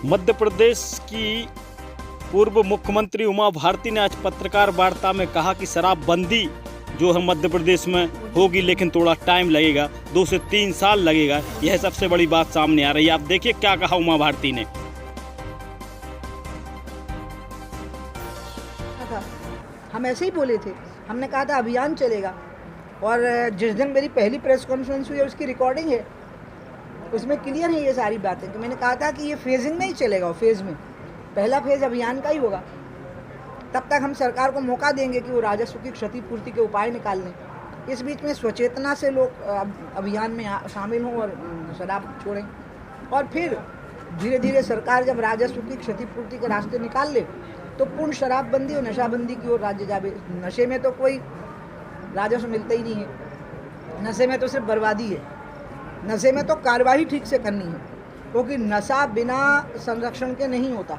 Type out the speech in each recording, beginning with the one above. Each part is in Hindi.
मध्य प्रदेश की पूर्व मुख्यमंत्री उमा भारती ने आज पत्रकार वार्ता में कहा कि शराबबंदी जो है मध्य प्रदेश में होगी, लेकिन थोड़ा टाइम लगेगा, 2 से 3 साल लगेगा। यह सबसे बड़ी बात सामने आ रही है। आप देखिए क्या कहा उमा भारती ने। हम ऐसे ही बोले थे, हमने कहा था अभियान चलेगा, और जिस दिन मेरी पहली प्रेस कॉन्फ्रेंस हुई है उसकी रिकॉर्डिंग है, उसमें क्लियर है ये सारी बातें कि मैंने कहा था कि ये फेजिंग में ही चलेगा। फेज़ में पहला फेज़ अभियान का ही होगा। तब तक हम सरकार को मौका देंगे कि वो राजस्व की क्षतिपूर्ति के उपाय निकाल लें। इस बीच में स्वचेतना से लोग अभियान में शामिल हों और शराब छोड़ें, और फिर धीरे धीरे सरकार जब राजस्व की क्षतिपूर्ति के रास्ते निकाल ले तो पूर्ण शराबबंदी और नशाबंदी की ओर राज्य जावे। नशे में तो कोई राजस्व मिलता ही नहीं है, नशे में तो सिर्फ बर्बादी है। नशे में तो कार्रवाई ठीक से करनी है, क्योंकि नशा बिना संरक्षण के नहीं होता।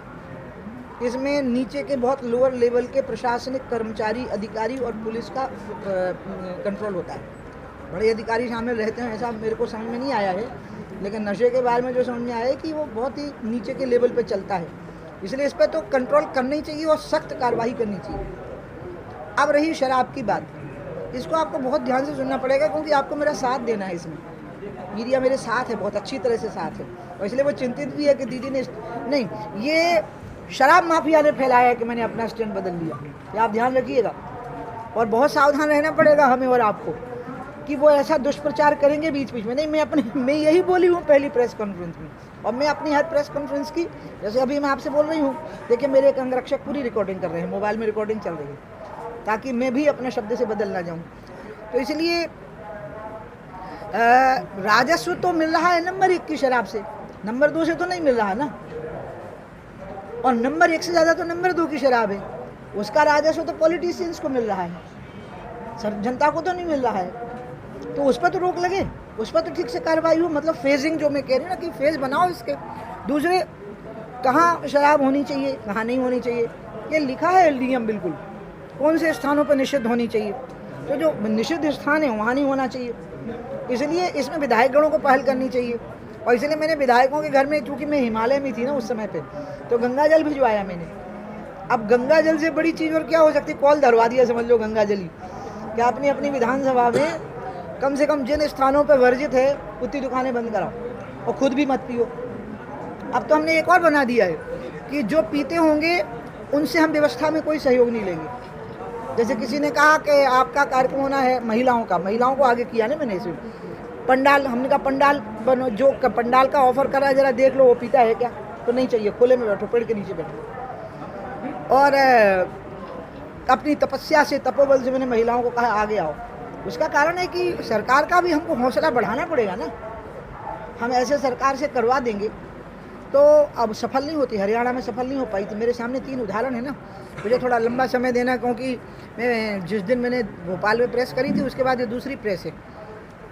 इसमें नीचे के बहुत लोअर लेवल के प्रशासनिक कर्मचारी, अधिकारी और पुलिस का कंट्रोल होता है। बड़े अधिकारी शामिल रहते हैं, ऐसा मेरे को समझ में नहीं आया है, लेकिन नशे के बारे में जो समझ में आया है कि वो बहुत ही नीचे के लेवल पे चलता है। इसलिए इस पर तो कंट्रोल करना ही चाहिए और सख्त कार्रवाई करनी चाहिए। अब रही शराब की बात, इसको आपको बहुत ध्यान से सुनना पड़ेगा, क्योंकि आपको मेरा साथ देना है। इसमें मीडिया मेरे साथ है, बहुत अच्छी तरह से साथ है, और इसलिए वो चिंतित भी है कि दीदी ने नहीं, ये शराब माफिया ने फैलाया है कि मैंने अपना स्टैंड बदल लिया। ये आप ध्यान रखिएगा, और बहुत सावधान रहना पड़ेगा हमें और आपको कि वो ऐसा दुष्प्रचार करेंगे बीच बीच में। नहीं, मैं यही बोली हूँ पहली प्रेस कॉन्फ्रेंस में, और मैं अपनी हर प्रेस कॉन्फ्रेंस की, जैसे अभी मैं आपसे बोल रही हूँ, देखिए मेरे एक अंगरक्षक पूरी रिकॉर्डिंग कर रहे हैं, मोबाइल में रिकॉर्डिंग चल रही है, ताकि मैं भी अपने शब्द से बदल ना जाऊँ। तो इसलिए राजस्व तो मिल रहा है नंबर 1 की शराब से, नंबर 2 से तो नहीं मिल रहा ना, और नंबर 1 से ज़्यादा तो नंबर 2 की शराब है। उसका राजस्व तो पॉलिटिशियंस को मिल रहा है, जनता को तो नहीं मिल रहा है। तो उस पर तो रोक लगे, उस पर तो ठीक से कार्रवाई हो। मतलब फेजिंग जो मैं कह रही हूँ ना, कि फेज बनाओ इसके। दूसरे, कहाँ शराब होनी चाहिए, कहाँ नहीं होनी चाहिए, ये लिखा है एलडीएम बिल्कुल, कौन से स्थानों पर निषिद्ध होनी चाहिए। तो जो निषिद्ध स्थान है वहाँ नहीं होना चाहिए। इसलिए इसमें विधायकगणों को पहल करनी चाहिए, और इसलिए मैंने विधायकों के घर में, चूँकि मैं हिमालय में थी ना उस समय पे, तो गंगा जल भिजवाया मैंने। अब गंगा जल से बड़ी चीज़ और क्या हो सकती, कॉल धरवा दिया समझ लो गंगा जल ही। क्या अपनी अपनी विधानसभा में कम से कम जिन स्थानों पर वर्जित है उतनी दुकानें बंद कराओ, और खुद भी मत पियो। अब तो हमने एक और बना दिया है कि जो पीते होंगे उनसे हम व्यवस्था में कोई सहयोग नहीं लेंगे। जैसे किसी ने कहा कि आपका कार्यक्रम होना है महिलाओं का, महिलाओं को आगे किया ना मैंने। इसे पंडाल, हमने कहा पंडाल बनो, जो पंडाल का ऑफर करा है जरा देख लो वो पीता है क्या, तो नहीं चाहिए, खुले में बैठो, पेड़ के नीचे बैठो। और अपनी तपस्या से, तपोबल से मैंने महिलाओं को कहा आगे आओ। उसका कारण है कि सरकार का भी हमको हौसला बढ़ाना पड़ेगा ना। हम ऐसे सरकार से करवा देंगे तो अब सफल नहीं होती, हरियाणा में सफल नहीं हो पाई। तो मेरे सामने 3 उदाहरण है ना, मुझे थोड़ा लंबा समय देना, क्योंकि मैं जिस दिन मैंने भोपाल में प्रेस करी थी उसके बाद ये दूसरी प्रेस है।